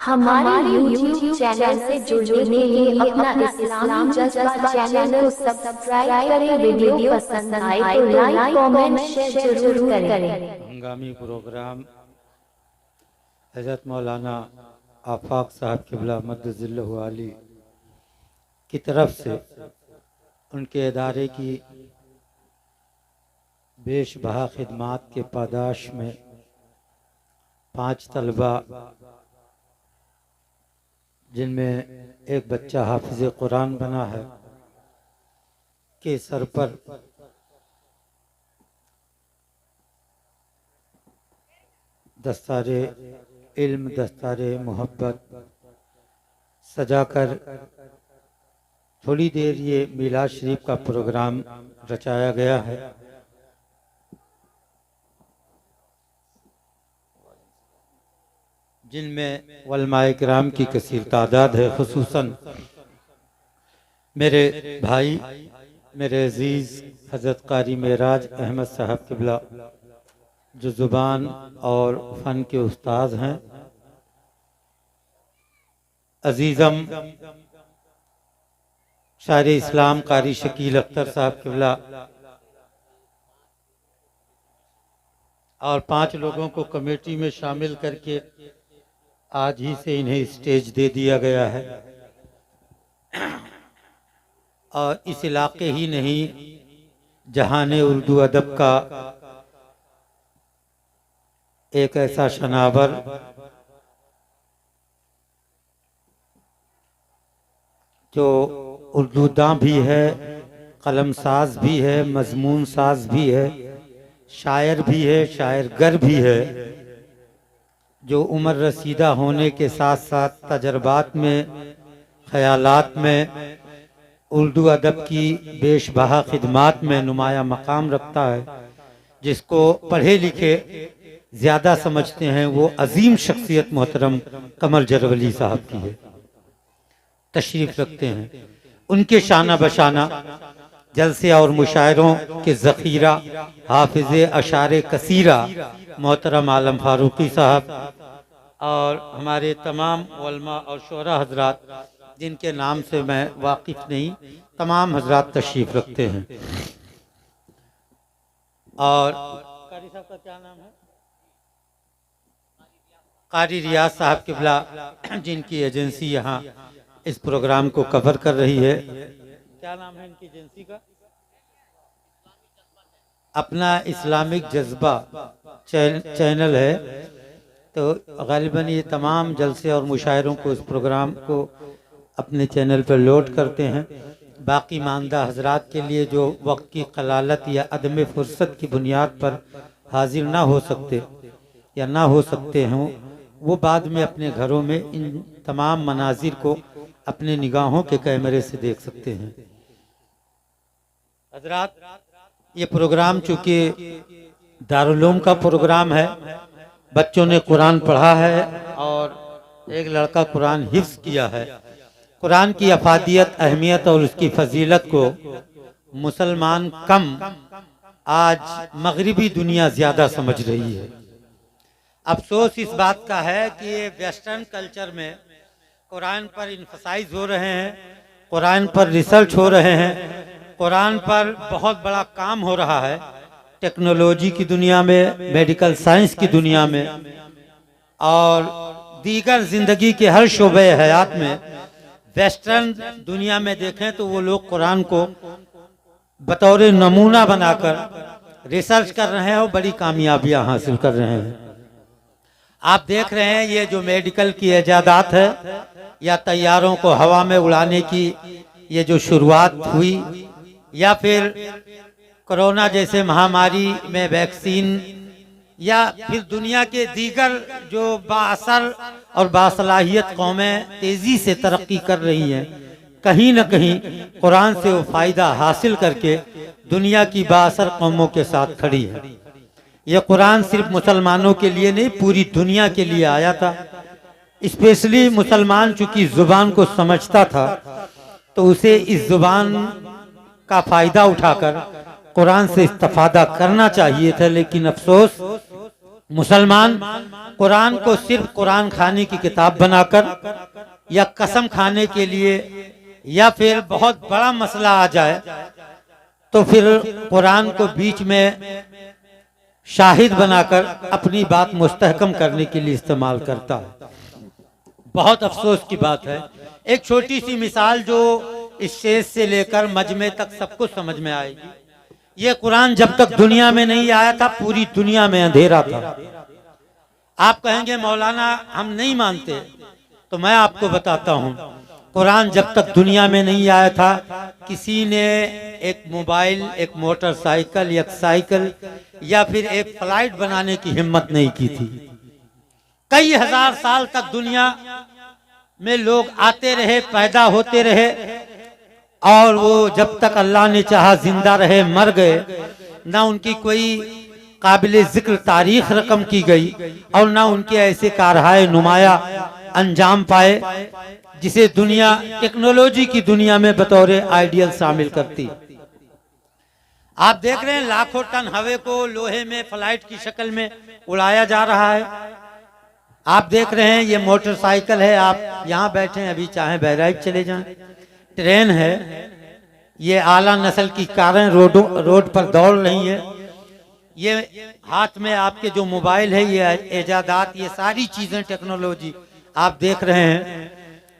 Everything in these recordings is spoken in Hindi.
हमारे YouTube चैनल से जुड़ने के लिए अपना इस्लामी जज्बा चैनल को सब्सक्राइब करें। वीडियो पसंद आए तो लाइक कमेंट शेयर जरूर करें। हंगामी प्रोग्राम हज़रत मौलाना आफाक साहब क़िबला मद्दज़िल्लहु आली की तरफ से उनके इदारे की बेशबहा खिदमात के पादाश में 5 तलबा, जिनमें एक बच्चा हाफिज़ कुरान बना है, के सर पर दस्तारे इल्म, दस्तारे मोहब्बत सजाकर थोड़ी देर ये मिलाद शरीफ का प्रोग्राम रचाया गया है। जिनमें उलमाए किराम की कसीर तादाद है, खुसूसन मेरे भाई, मेरे अजीज़ हज़रत कारी मेराज अहमद साहब क़िबला, जो ज़ुबान और फ़न के उस्ताद हैं, अजीज़म शायर इस्लाम कारी शकील अख्तर साहब क़िबला, और 5 लोगों को कमेटी में शामिल करके आज ही से इन्हें स्टेज दे दिया गया है। और इस इलाके ही नहीं, जहाने उर्दू अदब का एक ऐसा शनावर जो उर्दू दां भी है, कलम साज भी है, मजमून साज भी है, शायर भी है, शायर गर भी है, जो उम्र रसीदा होने के साथ साथ तजर्बात में, ख्यालात में, उर्दू अदब की बेशबहा खिदमात में नुमाया मकाम रखता है। जिसको पढ़े लिखे ज़्यादा समझते हैं, वो अजीम शख्सियत मोहतरम कमर जरवली साहब की है, तशरीफ़ रखते हैं। उनके शाना बशाना जलसे और मुशायरों के ज़ख़ीरा हाफिज़े अशारे कसीरा मोहतरम आलम फारूकी साहब और हमारे तमाम उलमा और शोरा हजरात, जिनके नाम से मैं वाकिफ़ नहीं, तमाम हजरात तशरीफ़ रखते हैं। और कारी साहब का क्या नाम है? कारी रियाज साहब क़िबला, जिनकी एजेंसी यहाँ इस प्रोग्राम को कवर कर रही है। क्या नाम है इनकी एजेंसी का? अपना इस्लामिक जज्बा चैनल है। तो गालिबन ये तमाम जलसे और मुशायरों को, इस प्रोग्राम को अपने चैनल पर लोड करते हैं। बाकी मानदा हजरात के लिए जो वक्त की कलालत या अदम फुर्सत की बुनियाद पर हाजिर ना हो सकते या ना हो सकते हों, वो बाद में अपने घरों में इन तमाम मनाजिर को अपने निगाहों के कैमरे से देख सकते हैं। हजरात, ये प्रोग्राम चूँकि दारुल-उलूम का प्रोग्राम है, बच्चों ने कुरान पढ़ा है और एक लड़का कुरान हिफ्ज़ किया है। कुरान की अफादियत, अहमियत और उसकी फजीलत को मुसलमान कम, आज मगरिबी दुनिया ज़्यादा समझ रही है। अफसोस इस बात का है कि ये वेस्टर्न कल्चर में कुरान पर इन्फसाइज हो रहे हैं, कुरान पर रिसर्च हो रहे हैं, कुरान पर बहुत बड़ा काम हो रहा है। टेक्नोलॉजी की दुनिया में, मेडिकल साइंस की दुनिया में और दीगर ज़िंदगी के हर शोबे हयात में वेस्टर्न दुनिया में देखें तो वो लोग कुरान को बतौर नमूना बनाकर रिसर्च कर रहे हैं और बड़ी कामयाबियां हासिल कर रहे हैं। आप देख रहे हैं ये जो मेडिकल की इजादात है या तैयारों को हवा में उड़ाने की ये जो शुरुआत हुई, या फिर कोरोना जैसे महामारी में वैक्सीन, या फिर दुनिया के दीगर जो बाअसर और बासलाहियत कौमें तेज़ी से तरक्की कर रही हैं, कहीं न कहीं कुरान से वो फ़ायदा हासिल करके दुनिया की बाअसर कौमों के साथ खड़ी है। यह कुरान सिर्फ मुसलमानों के लिए नहीं, पूरी दुनिया के लिए आया था। स्पेशली मुसलमान चूँकि ज़ुबान को समझता था, तो उसे इस ज़ुबान का फ़ायदा उठाकर कुरान से इस्तिफ़ादा करना चाहिए था। लेकिन अफसोस मुसलमान कुरान को सिर्फ कुरान खाने की किताब बनाकर या कसम खाने के लिए या फिर बहुत बड़ा मसला आ जाए तो फिर कुरान को बीच में शाहिद बनाकर अपनी बात मुस्तहकम करने के लिए इस्तेमाल करता है। बहुत अफसोस की बात है। एक छोटी सी मिसाल जो इस शेष से लेकर मजमे तक सबको समझ में आएगी। ये कुरान जब तक दुनिया में नहीं आया था पूरी दुनिया में अंधेरा था। आप कहेंगे मौलाना हम नहीं मानते, तो मैं आपको बताता हूँ कुरान जब तक दुनिया में नहीं आया था किसी ने एक मोबाइल, एक मोटरसाइकिल, एक साइकिल या फिर एक फ्लाइट बनाने की हिम्मत नहीं की थी। कई हजार साल तक दुनिया में लोग आते रहे, पैदा होते रहे और वो जब तक अल्लाह ने चाहा जिंदा रहे, मर गए। ना उनकी कोई काबिल जिक्र तारीख रकम की गई और ना उनके ऐसे कारहाय नुमाया अंजाम पाए जिसे दुनिया टेक्नोलॉजी की दुनिया में बतौर आइडियल शामिल करती। आप देख रहे हैं लाखों टन हवा को लोहे में फ्लाइट की शक्ल में उड़ाया जा रहा है। आप देख रहे हैं ये मोटरसाइकिल है, आप यहाँ बैठे हैं, अभी चाहे बहराइच चले जाएं। ट्रेन है, ये आला नस्ल की कारें रोड पर दौड़ रही है। ये हाथ में आपके जो मोबाइल है, ये इजादात, ये सारी चीजें टेक्नोलॉजी आप देख रहे हैं,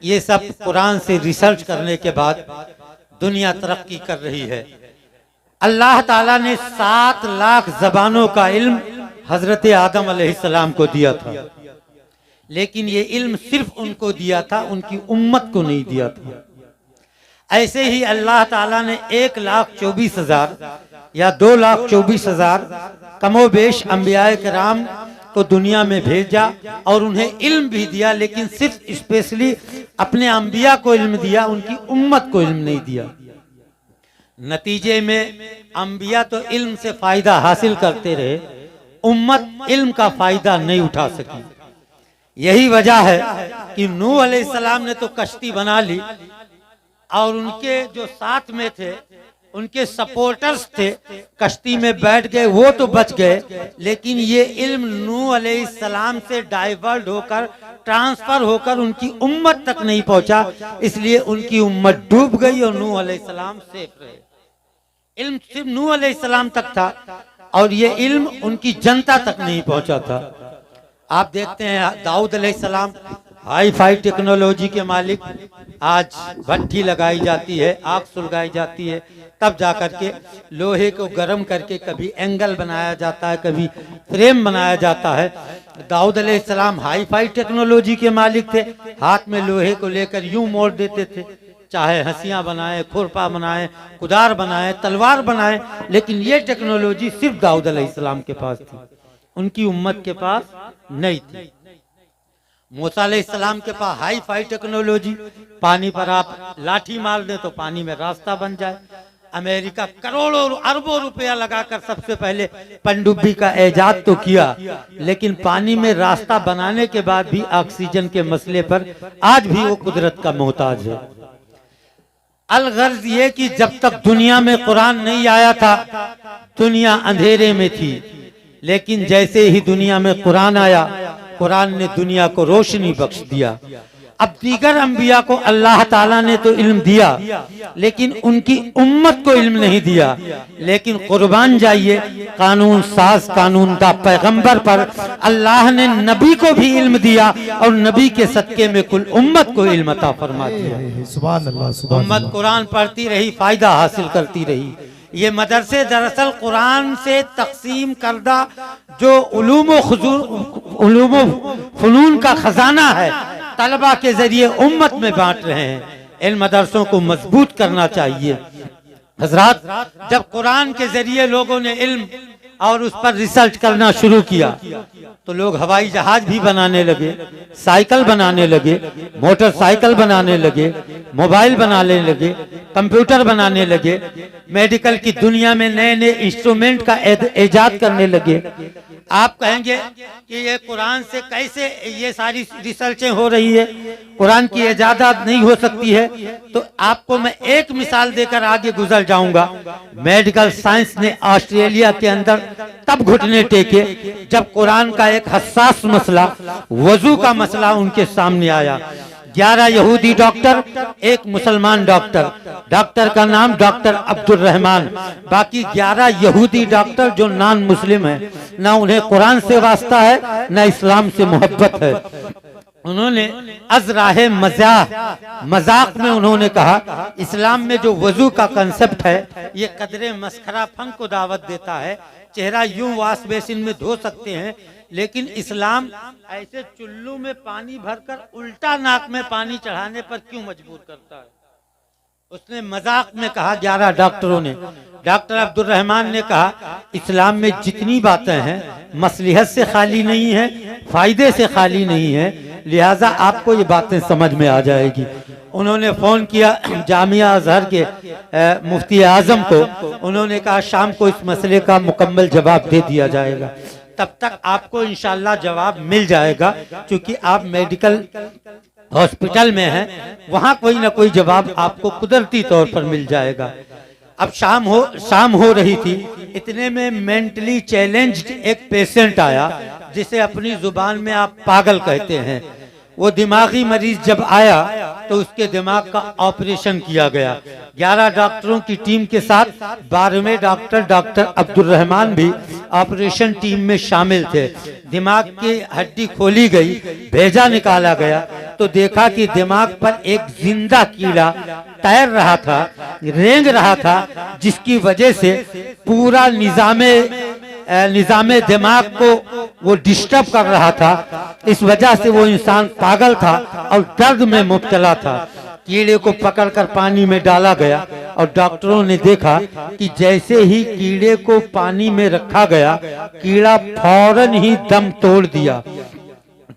ये सब कुरान से रिसर्च करने के बाद दुनिया तरक्की कर रही है। अल्लाह ताला ने 7 लाख जबानों का इल्म हजरत आदम अलैहिस्सलाम को दिया था, लेकिन ये इल्म सिर्फ उनको दिया था, उनकी उम्मत को नहीं दिया था। ऐसे ही अल्लाह ताला ने 1,24,000 या 2,24,000 कमोबेश अंबियाए किराम को दुनिया में भेजा और उन्हें इल्म भी दिया, लेकिन सिर्फ स्पेशली अपने अंबिया को इल्म दिया, उनकी उम्मत को इल्म नहीं दिया। नतीजे में अंबिया तो इल्म से फायदा हासिल करते रहे, उम्मत इल्म का फायदा नहीं उठा सकी। यही वजह है कि नूह अलैहिस्सलाम ने तो कश्ती बना ली और उनके जो साथ में थे, उनके सपोर्टर्स थे, कश्ती में बैठ गए, वो तो बच गए, लेकिन ये इल्म नूह अलैहिस्सलाम से डाइवर्ट होकर, ट्रांसफर होकर उनकी उम्मत तक नहीं पहुंचा, इसलिए उनकी उम्मत डूब गई और नूह अलैहिस्सलाम सेफ रहे। इल्म सिर्फ नूह अलैहिस्सलाम तक था और ये इल्म उनकी जनता तक नहीं पहुंचा था। आप देखते हैं दाऊद अलैहिस्सलाम हाई फाई टेक्नोलॉजी के मालिक, आज भट्टी लगाई जाती है, आग सुलगाई जाती है, तब जाकर के लोहे को गर्म करके कभी एंगल बनाया जाता है, कभी फ्रेम बनाया जाता है। दाऊद अलैहिस्सलाम हाई फाई टेक्नोलॉजी के मालिक थे, हाथ में लोहे को लेकर यूं मोड़ देते थे, चाहे हंसियां बनाए, खुरपा बनाए, कुदार बनाए, तलवार बनाए, लेकिन ये टेक्नोलॉजी सिर्फ दाऊद अलैहिस्सलाम के पास थी, उनकी उम्मत के पास नहीं थी। मूसा अलैहिस्सलाम के पास हाई फाई टेक्नोलॉजी, पानी पर आप लाठी मार दें तो पानी में रास्ता बन जाए। अमेरिका करोड़ों अरबों रुपया लगाकर सबसे पहले पनडुब्बी का ऐजाद तो किया, लेकिन पानी में रास्ता बनाने के बाद भी ऑक्सीजन के मसले पर आज भी वो कुदरत का मोहताज है। अलगर्ज ये कि जब तक दुनिया में कुरान नहीं आया था दुनिया अंधेरे में थी, लेकिन जैसे ही दुनिया में कुरान आया, कुरान ने दुनिया को रोशनी बख्श दिया। अब दीगर अंबिया को अल्लाह ताला ने तो इल्म दिया, लेकिन उनकी उम्मत को इल्म नहीं दिया। लेकिन कुर्बान जाइए कानून साज कानून दा पैगंबर पर अल्लाह ने नबी को भी इल्म दिया और नबी के सदके में कुल उम्मत को इल्म अता फरमा दिया। सुभान अल्लाह, सुभान उम्मत कुरान पढ़ती रही, फायदा हासिल करती रही। ये मदरसे दरअसल कुरान से तकसीम करदा जो उलूम फनून का खजाना है, तलबा के जरिए उम्मत में बांट रहे हैं। इन मदरसों को मजबूत करना चाहिए। हजरात, जब कुरान के जरिए लोगों ने इल्म और उस पर रिसर्च करना शुरू किया तो लोग हवाई जहाज भी बनाने लगे, साइकिल बनाने लगे, मोटरसाइकिल बनाने लगे, मोबाइल बनाने लगे, कंप्यूटर बनाने लगे, मेडिकल की दुनिया में नए नए इंस्ट्रूमेंट का इजाद करने लगे। आप कहेंगे कि ये कुरान से कैसे ये सारी रिसर्चें हो रही है, कुरान की इजाजत नहीं हो सकती है। तो आपको मैं एक मिसाल देकर आगे गुजर जाऊंगा। मेडिकल साइंस ने ऑस्ट्रेलिया के अंदर तब घुटने टेके जब कुरान का एक हसास मसला, वजू का मसला उनके सामने आया। 11 यहूदी डॉक्टर, एक मुसलमान डॉक्टर, डॉक्टर का नाम डॉक्टर अब्दुल रहमान, बाकी 11 यहूदी डॉक्टर जो नॉन मुस्लिम है, ना उन्हें कुरान से वास्ता है ना इस्लाम से मोहब्बत है। उन्होंने अज़राहे मजाक में उन्होंने कहा इस्लाम में जो वजू का कंसेप्ट है ये कदरे मस्खरा फन को दावत देता है। चेहरा यूं वाश बेसिन में धो सकते हैं, लेकिन इस्लाम ऐसे चुल्लू में पानी भरकर उल्टा नाक में पानी चढ़ाने पर क्यों मजबूर करता है। उसने मजाक में कहा 11 डॉक्टरों ने। डॉक्टर अब्दुल रहमान ने कहा इस्लाम में जितनी बातें हैं मसलिहत से खाली नहीं है, फायदे से खाली नहीं है, लिहाजा आपको ये बातें समझ में आ जाएगी। उन्होंने फोन किया जामिया अजहर के मुफ्ती आजम को, उन्होंने कहा शाम को इस मसले का मुकम्मल जवाब दे दिया जाएगा। तब तक आपको इंशाल्लाह जवाब मिल जाएगा, क्योंकि आप मेडिकल हॉस्पिटल में हैं, वहां कोई ना कोई जवाब आपको कुदरती तौर पर मिल जाएगा। अब शाम हो रही थी, इतने में मेंटली चैलेंज्ड एक पेशेंट आया जिसे अपनी जुबान में आप पागल कहते हैं। वो दिमागी मरीज जब आया तो उसके दिमाग का ऑपरेशन किया गया। 11 डॉक्टरों की टीम के साथ 12वें डॉक्टर अब्दुल रहमान भी ऑपरेशन टीम में शामिल थे। दिमाग की हड्डी खोली गई, भेजा निकाला गया तो देखा कि दिमाग पर एक जिंदा कीड़ा तैर रहा था, रेंग रहा था, जिसकी वजह से पूरा निजामे दिमाग को वो डिस्टर्ब कर रहा था। इस वजह से वो इंसान पागल था और दर्द में मुब्तला था। कीड़े को पकड़कर पानी में डाला गया और डॉक्टरों ने देखा कि जैसे ही कीड़े को पानी में रखा गया, कीड़ा फौरन ही दम तोड़ दिया।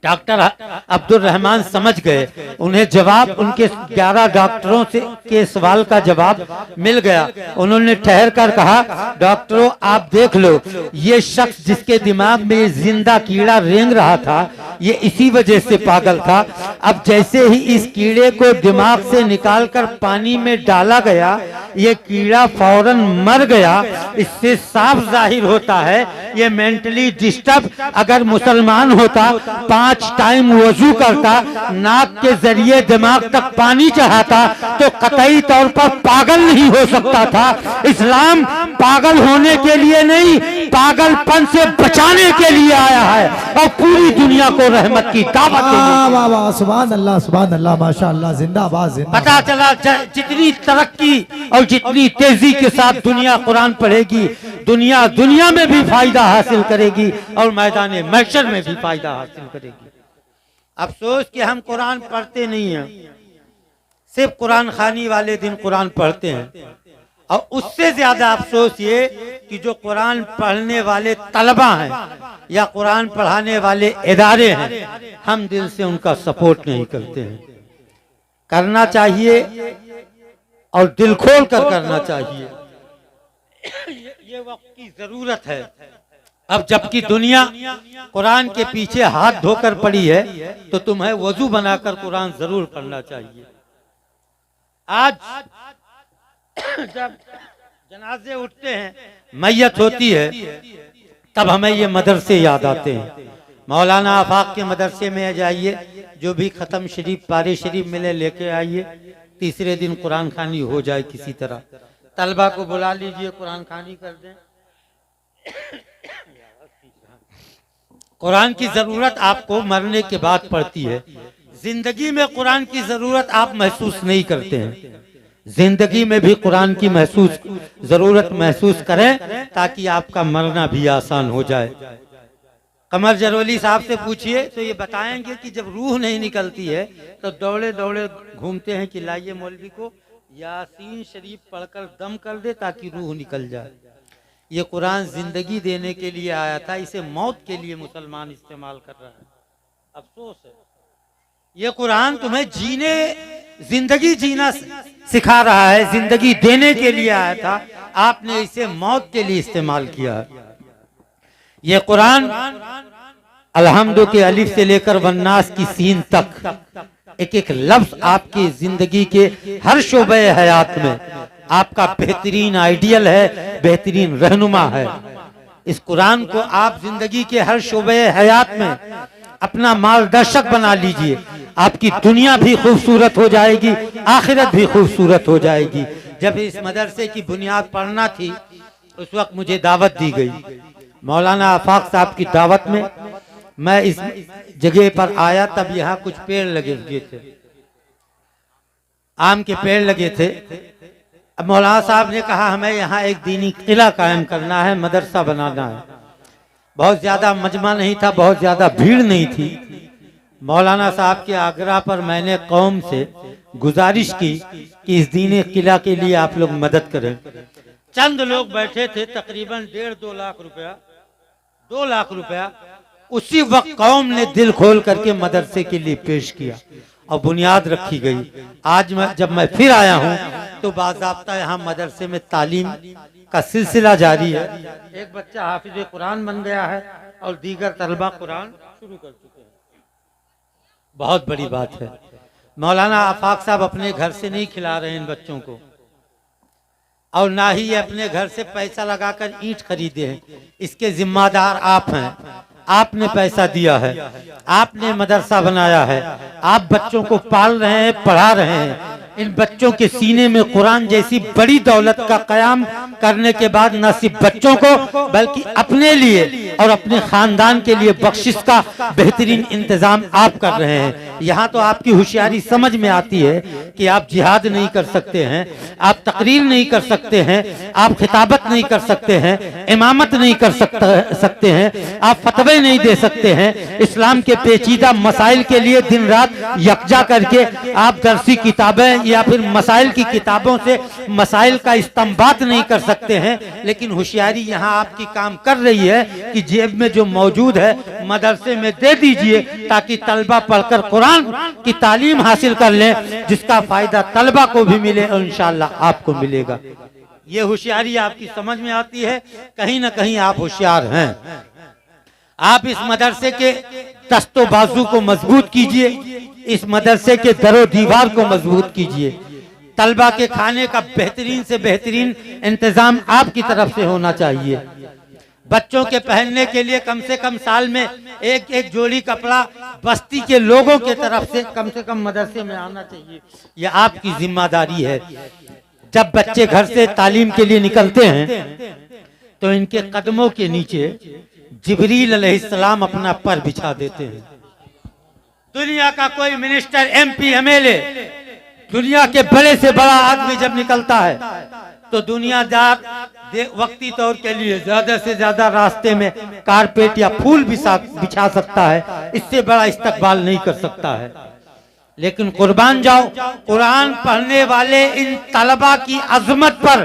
डॉक्टर अब्दुल रहमान समझ गए, उन्हें जवाब उनके 11 डॉक्टरों से के सवाल का जवाब मिल गया। उन्होंने ठहर कर कहा डॉक्टरों आप देख लो, ये शख्स जिसके दिमाग में जिंदा कीड़ा रेंग रहा था ये इसी वजह से पागल था। अब जैसे ही इस कीड़े को दिमाग से निकालकर पानी में डाला गया, ये कीड़ा फौरन मर गया। इससे साफ जाहिर होता है ये मेंटली डिस्टर्ब अगर मुसलमान होता, 5 टाइम वजू करता, नाक के जरिए दिमाग तक पानी चढ़ाता तो कतई तौर पर पागल नहीं हो सकता था। इस्लाम पागल होने के लिए नहीं, पागलपन से बचाने के लिए आया है और पूरी दुनिया को रहमत की दावत देने। सुभान अल्लाह माशाअल्लाह, जिंदाबाद जिंदाबाद। पता चला जितनी तरक्की और जितनी तेजी के साथ दुनिया कुरान पढ़ेगी, दुनिया में भी फायदा हासिल करेगी और मैदान महशर में भी फायदा हासिल करेगी। अफसोस कि हम कुरान पढ़ते नहीं हैं, सिर्फ कुरान खानी वाले दिन कुरान पढ़ते हैं। और उससे ज्यादा अफसोस ये कि जो कुरान पढ़ने वाले तलबा हैं या कुरान पढ़ाने वाले इदारे हैं, हम दिल से उनका सपोर्ट नहीं करते हैं। करना चाहिए और दिल खोल कर करना चाहिए, ये वक्त की जरूरत है। अब जबकि दुनिया कुरान के पीछे हाथ धोकर पड़ी है तो तुम्हें वजू बनाकर कुरान जरूर पढ़ना चाहिए। आज जब जनाजे उठते हैं, मैयत होती है, तब हमें ये मदरसे याद आते हैं। मौलाना आफाक के मदरसे में जाइए, जो भी खत्म शरीफ पारे शरीफ मिले लेके आइए, तीसरे दिन कुरान खानी हो जाए किसी तरह। तलबा को बुला लीजिए, कुरान खानी कर दें। कुरान की जरूरत आपको मरने के बाद पड़ती है, जिंदगी में कुरान की जरूरत आप महसूस नहीं करते हैं। जिंदगी में भी कुरान की जरूरत महसूस करें ताकि आपका मरना भी आसान हो जाए। कमर जरवली साहब से पूछिए तो ये बताएंगे कि जब रूह नहीं निकलती है तो दौड़े दौड़े घूमते हैं कि लाइए मौलवी को यासीन शरीफ पढ़कर दम कर दे ताकि रूह निकल जाए। ये कुरान जिंदगी देने के लिए आया था, इसे मौत के लिए मुसलमान इस्तेमाल कर रहा है। अफसोस है, ये कुरान तुम्हें जिंदगी जीना सिखा रहा है, जिंदगी देने के लिए आया था, आपने इसे मौत के लिए इस्तेमाल किया। ये कुरान अलहम्दु के अलिफ से लेकर वन्नास की सीन तक एक एक लफ्ज आपकी जिंदगी के हर शोबे हयात में आपका बेहतरीन आइडियल है, बेहतरीन रहनुमा है। इस कुरान को आप जिंदगी के हर शोबे हयात में अपना मार्गदर्शक बना लीजिए। आपकी दुनिया भी खूबसूरत हो जाएगी, आखिरत भी खूबसूरत हो जाएगी। जब इस मदरसे की बुनियाद पड़ना थी उस वक्त मुझे दावत दी गई। मौलाना आफाक साहब की दावत में मैं इस जगह पर आया, तब यहाँ कुछ पेड़ लगे हुए थे, आम के पेड़ लगे थे। अब मौलाना साहब ने कहा हमें यहाँ एक दीनी किला कायम करना है, मदरसा बनाना है। बहुत ज्यादा मजमा नहीं था, बहुत ज्यादा भीड़ नहीं थी। मौलाना साहब के आग्रह पर मैंने कौम से गुजारिश की कि इस दीनी किला के लिए आप लोग मदद करें। चंद लोग बैठे थे, तकरीबन 1.5-2 लाख रुपया, 2 लाख रुपया उसी वक्त कौम ने दिल खोल करके मदरसे के लिए पेश किया और बुनियाद रखी गई। आज जब मैं फिर आया हूँ तो बाज़ाब्ता यहाँ मदरसे में तालीम का सिलसिला जारी है। एक बच्चा हाफिज कुरान बन गया है और दीगर तलबा कुरान शुरू कर चुके हैं। बहुत बड़ी बात है। मौलाना आफाक साहब अपने घर से नहीं खिला रहे हैं इन बच्चों को, और ना ही ये अपने घर से पैसा लगाकर ईंट खरीदे हैं। इसके जिम्मेदार आप हैं, आपने पैसा दिया है, आपने मदरसा बनाया है, आप बच्चों को पाल रहे हैं, पढ़ा रहे हैं। इन बच्चों के सीने में कुरान जैसी बड़ी दौलत का कयाम करने के बाद न सिर्फ बच्चों को बल्कि अपने लिए और अपने खानदान के लिए बख्शिश का बेहतरीन इंतजाम आप कर रहे हैं। यहाँ तो आपकी होशियारी समझ में आती है कि आप जिहाद नहीं कर सकते हैं, आप तकरीर नहीं कर सकते हैं, आप खिताबत नहीं कर सकते हैं, इमामत नहीं कर सकते हैं, आप फतवे नहीं दे सकते हैं। इस्लाम के पेचीदा मसाइल के लिए दिन रात यकजा करके आप दरसी किताबें या फिर मसाइल की किताबों से मसाइल का इस्तेंबात नहीं कर सकते हैं। लेकिन होशियारी यहाँ आपकी काम कर रही है कि जेब में जो मौजूद है मदरसे में दे दीजिए ताकि तलबा पढ़कर कुरान की तालीम हासिल कर लें, जिसका फायदा तलबा को भी मिले और इंशाअल्लाह आपको मिलेगा। ये होशियारी आपकी समझ में आती है, कहीं ना कहीं आप होशियार हैं। आप इस मदरसे के दस्तो बाजू को मजबूत कीजिए, इस मदरसे के दरो दीवार को मजबूत कीजिए। तलबा के खाने का बेहतरीन से बेहतरीन इंतजाम आपकी तरफ से होना चाहिए। बच्चों के पहनने के लिए कम से कम साल में एक एक जोड़ी कपड़ा बस्ती के लोगों के तरफ से कम मदरसे में आना चाहिए। यह आपकी जिम्मेदारी है। जब बच्चे घर से तालीम के लिए निकलते हैं तो इनके कदमों के नीचे जिब्रील अलैहिस्सलाम अपना पर बिछा देते हैं। दुनिया का कोई मिनिस्टर, एमपी, एमएलए, दुनिया के बड़े से बड़ा आदमी जब निकलता है तो दुनियादार वक्ती तौर के लिए ज्यादा से ज्यादा रास्ते में कारपेट या फूल बिछा सकता है, इससे बड़ा इस्तकबाल नहीं कर सकता है। लेकिन कुर्बान जाओ, कुरान पढ़ने वाले इन तलबा की अजमत पर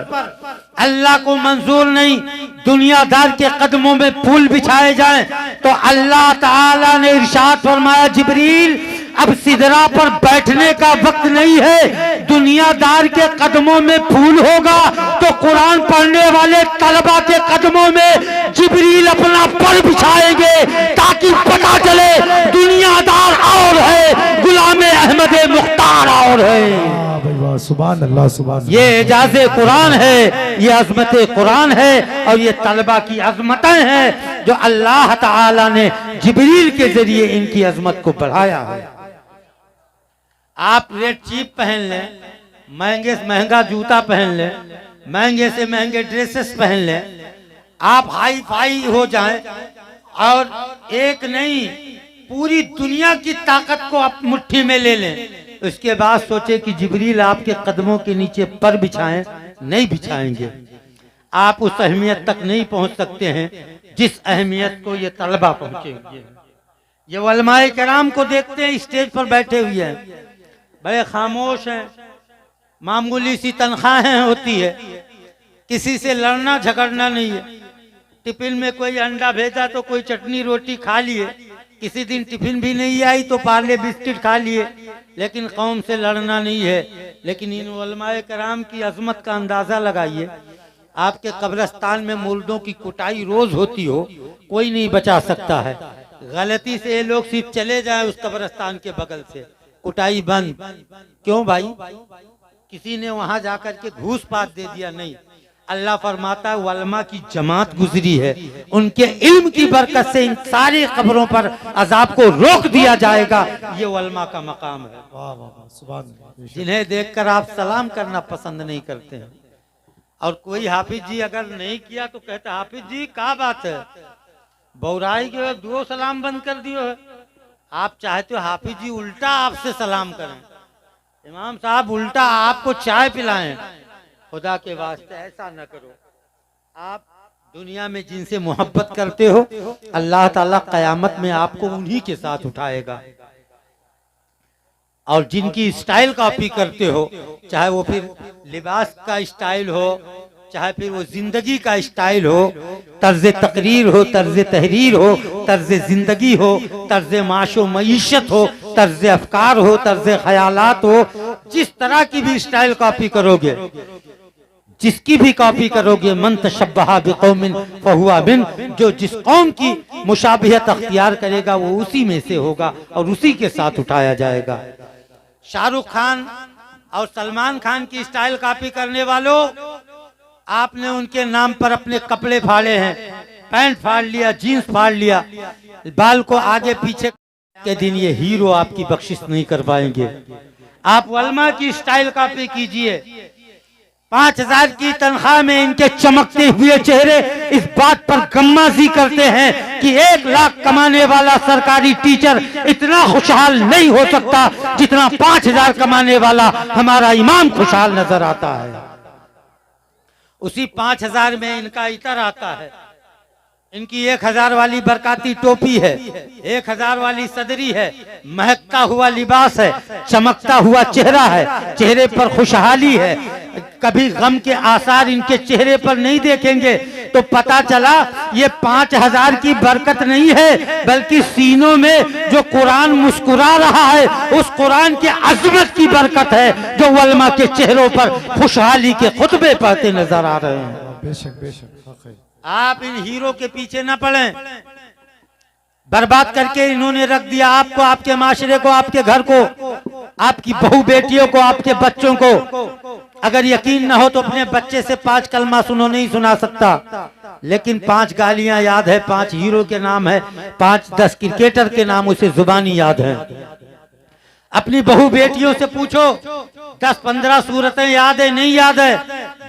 अल्लाह को मंजूर नहीं दुनियादार के कदमों में फूल बिछाए जाएं तो अल्लाह ताला ने इरशाद फरमाया, जिब्रील अब सिदरा पर बैठने का वक्त नहीं है, दुनियादार के कदमों में फूल होगा तो कुरान पढ़ने वाले तलबा के कदमों में जिब्रील अपना पर बिछाएंगे ताकि पता चले दुनियादार और है, गुलाम अहमद मुख्तार और है। सुभान अल्लाह, सुभान। ये एजाज़े कुरान है, ये अजमत कुरान है और ये तलबा की अजमतें हैं जो अल्लाह ताला ने जिब्रील के जरिए इनकी अजमत को बढ़ाया है। आप रेट चीप पहन लें, महंगे से महंगा जूता पहन लें, महंगे से महंगे ड्रेसेस पहन लें, आप हाई फाई हो जाएं और एक नहीं पूरी दुनिया की ताकत को आप मुट्ठी में ले लें, उसके बाद सोचे कि जिब्रील आपके कदमों के नीचे पर बिछाएं, नहीं बिछाएंगे। आप उस अहमियत तक नहीं पहुंच सकते हैं जिस अहमियत को ये तलबा पहुंचेंगे। ये उलमाए किराम को देखते हैं स्टेज पर बैठे हुए हैं, बड़े खामोश हैं, मामूली सी तनख्वाहें होती है, किसी से लड़ना झगड़ना नहीं है। टिफिन में कोई अंडा भेजा तो कोई चटनी रोटी खा लिए, किसी दिन टिफिन भी नहीं आई तो पार्ले बिस्किट खा लिए, लेकिन कौम से लड़ना नहीं है। लेकिन इन उलमाए कराम की अजमत का अंदाजा लगाइए, आपके कब्रिस्तान में मुर्दों की कुटाई रोज होती हो, कोई नहीं बचा सकता है। गलती से ये लोग सिर्फ चले जाएं उस कब्रिस्तान के बगल से, कुटाई बंद। क्यों भाई? किसी ने वहां जाकर के घूस पात दे दिया? नहीं। अल्लाह फरमाता है उलमा की जमात गुजरी है, उनके इल्म की बरकत से इन सारी कब्रों पर अजाब को रोक दिया जाएगा। ये उलमा का मकाम है। वाह वाह वाह, सुभान अल्लाह। जिन्हें देखकर आप सलाम करना पसंद नहीं करते हैं। और कोई हाफिज जी अगर नहीं किया तो कहते हाफिज जी क्या बात है, बौराई के दो सलाम बंद कर दियो है। आप चाहते हो हाफिज जी उल्टा आपसे सलाम करें, इमाम साहब उल्टा आपको चाय पिलाएं। खुदा के वास्ते ऐसा न करो। आप दुनिया में जिनसे मोहब्बत करते हो, अल्लाह ताला कयामत में आपको उन्हीं के साथ उठाएगा। और जिनकी स्टाइल कॉपी करते हो, चाहे वो फिर लिबास का स्टाइल हो, चाहे फिर वो जिंदगी का स्टाइल हो, तर्ज तकरीर हो, तर्ज तहरीर हो, तर्ज जिंदगी हो, तर्ज माशो मईशत हो, तर्ज अफकार हो, तर्ज ख्यालात हो, जिस तरह की भी स्टाइल कॉपी करोगे, जिसकी भी कॉपी करोगे, मन तशब्बहा बिकौमिन फहुवा मिन, जो जिस कौम की मुशाबिहत अख्तियार करेगा वो उसी में से होगा और उसी के साथ उठाया जाएगा। शाहरुख खान और सलमान खान की स्टाइल कॉपी करने वालों, आपने उनके नाम पर अपने कपड़े फाड़े हैं, पैंट फाड़ लिया, जीन्स फाड़ लिया, बाल को आगे पीछे के दिन ये हीरो आपकी बख्शिश नहीं कर पाएंगे। आप उलमा की स्टाइल कॉपी कीजिए। 5000 की तनख्वाह में इनके चमकते हुए चेहरे इस बात पर गम्माजी करते हैं कि 1 लाख कमाने वाला सरकारी टीचर इतना खुशहाल नहीं हो सकता जितना 5000 कमाने वाला हमारा इमाम खुशहाल नजर आता है। उसी 5000 में इनका इतर आता है। इनकी 1000 वाली बरकाती टोपी है, 1000 वाली सदरी है, महकता हुआ लिबास है, चमकता हुआ चेहरा है, चेहरे पर खुशहाली है। कभी गम के आसार इनके चेहरे पर नहीं देखेंगे तो पता चला ये 5000 की बरकत नहीं है, बल्कि सीनों में जो कुरान मुस्कुरा रहा है उस कुरान के अजमत की बरकत है, जो उलमा के चेहरों पर खुशहाली के खुतबे पढ़ते नजर आ रहे हैं। बेशक बेशक। आप इन हीरो के पीछे न पड़ें। बर्बाद करके इन्होंने रख दिया आपको, आपके माशरे को, आपके घर को, आपकी बहू बेटियों को, आपके बच्चों को। अगर यकीन न हो तो अपने बच्चे से 5 कलमा सुनो, नहीं सुना सकता, लेकिन 5 गालियां याद है, 5 हीरो के नाम है, 5-10 क्रिकेटर के नाम उसे जुबानी याद है। अपनी बहू बेटियों से पूछो, 10-15 सूरतें याद है, नहीं याद है,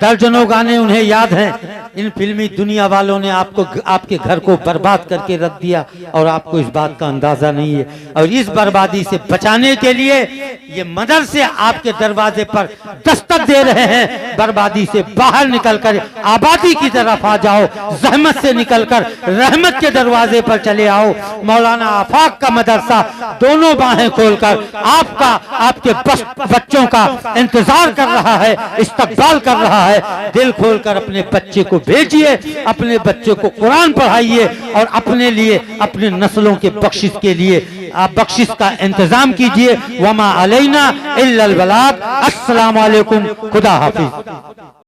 दर्जनों गाने उन्हें याद हैं। इन फिल्मी दुनिया वालों ने आपको, आपके घर को बर्बाद करके रख दिया और आपको इस बात का अंदाजा नहीं है। और इस बर्बादी से बचाने के लिए ये मदरसे आपके दरवाजे पर दस्तक दे रहे हैं। बर्बादी से बाहर निकलकर आबादी की तरफ आ जाओ, जहमत से निकलकर रहमत के दरवाजे पर चले आओ। मौलाना आफाक का मदरसा दोनों बाहें खोलकर आपका, आपके बच्चों का इंतजार कर रहा है, इस्तकबाल कर रहा है। दिल खोलकर अपने बच्चे को भेजिए, अपने बच्चे को कुरान पढ़ाइए और अपने लिए, अपने नस्लों के बख्शिश के लिए आप बख्शिश का इंतजाम कीजिए। वमा अलैना इल्लल बलाग। अस्सलामु अलैकुम, खुदा हाफिज।